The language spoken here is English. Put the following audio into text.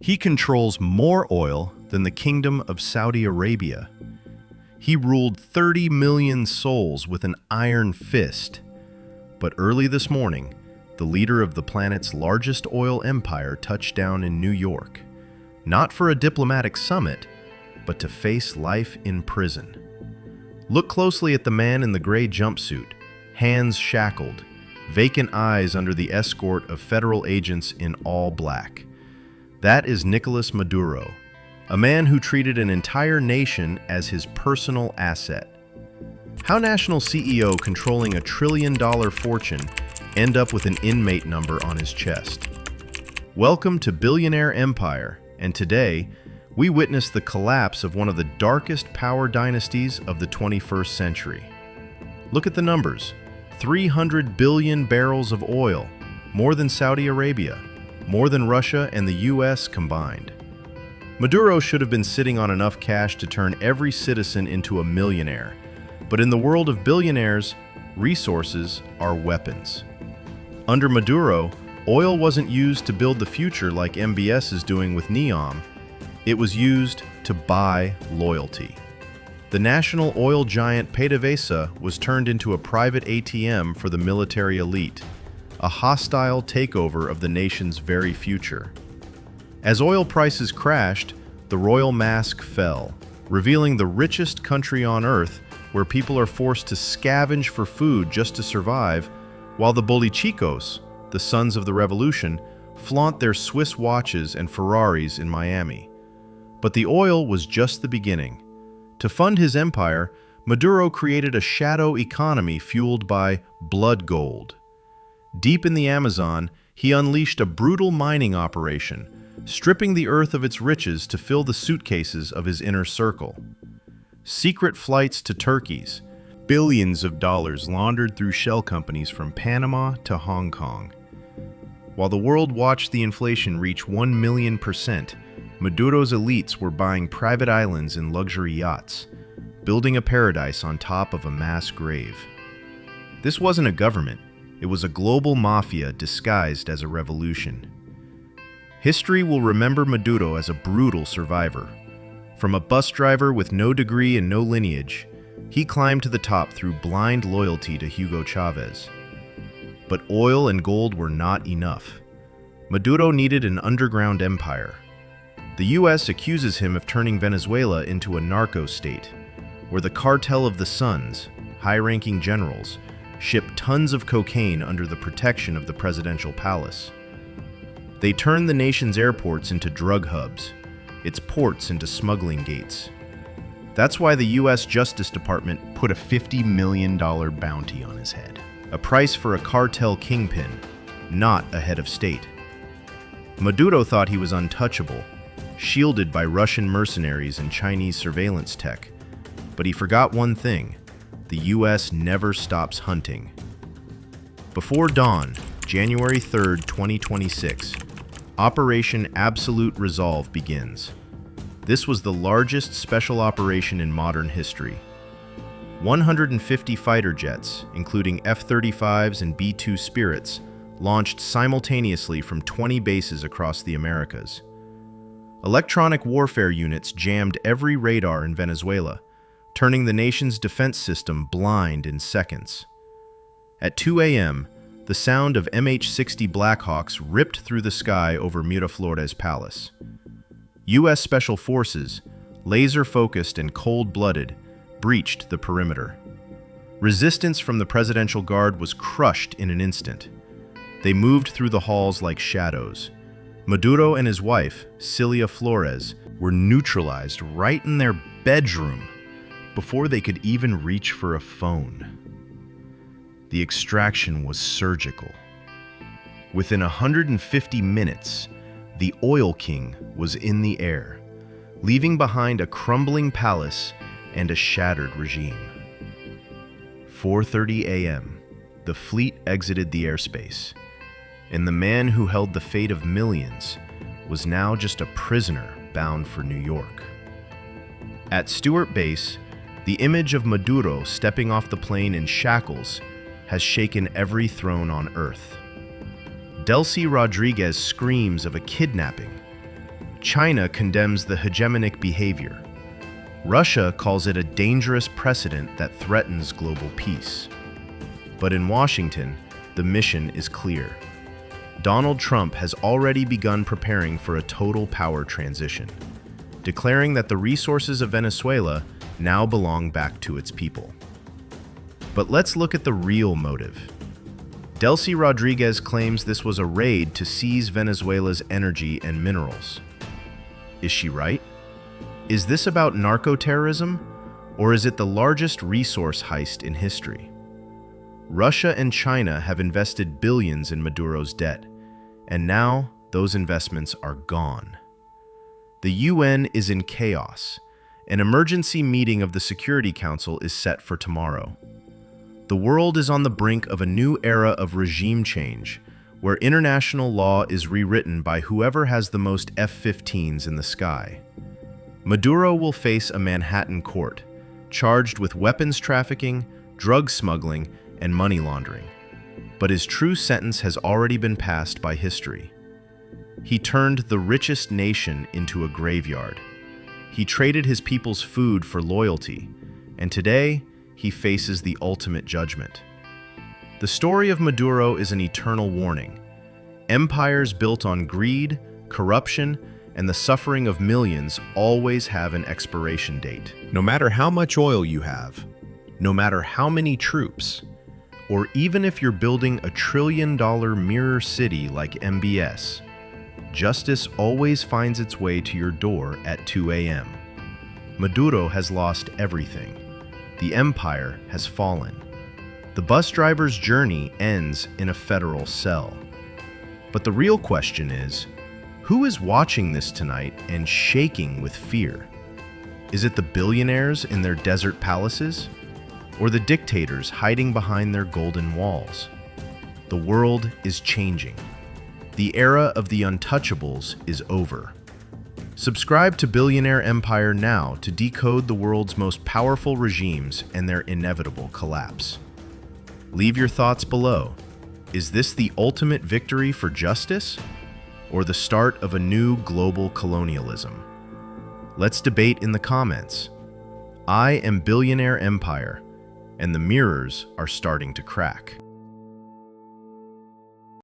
He controls more oil than the Kingdom of Saudi Arabia. He ruled 30 million souls with an iron fist. But early this morning, the leader of the planet's largest oil empire touched down in New York, not for a diplomatic summit, but to face life in prison. Look closely at the man in the gray jumpsuit, hands shackled, vacant eyes under the escort of federal agents in all black. That is Nicolas Maduro, a man who treated an entire nation as his personal asset. How national CEO controlling $1 trillion fortune end up with an inmate number on his chest? Welcome to Billionaire Empire, and today, we witness the collapse of one of the darkest power dynasties of the 21st century. Look at the numbers. 300 billion barrels of oil, more than Saudi Arabia, more than Russia and the US combined. Maduro should have been sitting on enough cash to turn every citizen into a millionaire. But in the world of billionaires, resources are weapons. Under Maduro, oil wasn't used to build the future like MBS is doing with NEOM. It was used to buy loyalty. The national oil giant PDVSA was turned into a private ATM for the military elite, a hostile takeover of the nation's very future. As oil prices crashed, the royal mask fell, revealing the richest country on earth where people are forced to scavenge for food just to survive, while the Bolichicos, the sons of the revolution, flaunt their Swiss watches and Ferraris in Miami. But the oil was just the beginning. To fund his empire, Maduro created a shadow economy fueled by blood gold. Deep in the Amazon, he unleashed a brutal mining operation, stripping the earth of its riches to fill the suitcases of his inner circle. Secret flights to Turkeys, billions of dollars laundered through shell companies from Panama to Hong Kong. While the world watched the inflation reach 1,000,000%, Maduro's elites were buying private islands and luxury yachts, building a paradise on top of a mass grave. This wasn't a government, it was a global mafia disguised as a revolution. History will remember Maduro as a brutal survivor. From a bus driver with no degree and no lineage, he climbed to the top through blind loyalty to Hugo Chavez. But oil and gold were not enough. Maduro needed an underground empire. The US accuses him of turning Venezuela into a narco state, where the cartel of the Suns, high-ranking generals, ship tons of cocaine under the protection of the presidential palace. They turn the nation's airports into drug hubs, its ports into smuggling gates. That's why the US Justice Department put a $50 million bounty on his head, a price for a cartel kingpin, not a head of state. Maduro thought he was untouchable, shielded by Russian mercenaries and Chinese surveillance tech. But he forgot one thing: the US never stops hunting. Before dawn, January 3rd, 2026, Operation Absolute Resolve begins. This was the largest special operation in modern history. 150 fighter jets, including F-35s and B-2 Spirits, launched simultaneously from 20 bases across the Americas. Electronic warfare units jammed every radar in Venezuela, turning the nation's defense system blind in seconds. At 2 a.m., the sound of MH-60 Blackhawks ripped through the sky over Miraflores Palace. U.S. Special Forces, laser-focused and cold-blooded, breached the perimeter. Resistance from the Presidential Guard was crushed in an instant. They moved through the halls like shadows. Maduro and his wife, Cilia Flores, were neutralized right in their bedroom before they could even reach for a phone. The extraction was surgical. Within 150 minutes, the Oil King was in the air, leaving behind a crumbling palace and a shattered regime. 4:30 a.m., the fleet exited the airspace, and the man who held the fate of millions was now just a prisoner bound for New York. At Stewart Base, the image of Maduro stepping off the plane in shackles has shaken every throne on Earth. Delcy Rodriguez screams of a kidnapping. China condemns the hegemonic behavior. Russia calls it a dangerous precedent that threatens global peace. But in Washington, the mission is clear. Donald Trump has already begun preparing for a total power transition, declaring that the resources of Venezuela now belong back to its people. But let's look at the real motive. Delcy Rodriguez claims this was a raid to seize Venezuela's energy and minerals. Is she right? Is this about narco-terrorism, or is it the largest resource heist in history? Russia and China have invested billions in Maduro's debt, and now those investments are gone. The UN is in chaos. An emergency meeting of the Security Council is set for tomorrow. The world is on the brink of a new era of regime change, where international law is rewritten by whoever has the most F-15s in the sky. Maduro will face a Manhattan court, charged with weapons trafficking, drug smuggling, and money laundering. But his true sentence has already been passed by history. He turned the richest nation into a graveyard. He traded his people's food for loyalty, and today, he faces the ultimate judgment. The story of Maduro is an eternal warning. Empires built on greed, corruption, and the suffering of millions always have an expiration date. No matter how much oil you have, no matter how many troops, or even if you're building a trillion-dollar mirror city like MBS, justice always finds its way to your door at 2 a.m. Maduro has lost everything. The empire has fallen. The bus driver's journey ends in a federal cell. But the real question is, who is watching this tonight and shaking with fear? Is it the billionaires in their desert palaces? Or the dictators hiding behind their golden walls? The world is changing. The era of the untouchables is over. Subscribe to Billionaire Empire now to decode the world's most powerful regimes and their inevitable collapse. Leave your thoughts below. Is this the ultimate victory for justice, or the start of a new global colonialism? Let's debate in the comments. I am Billionaire Empire, and the mirrors are starting to crack.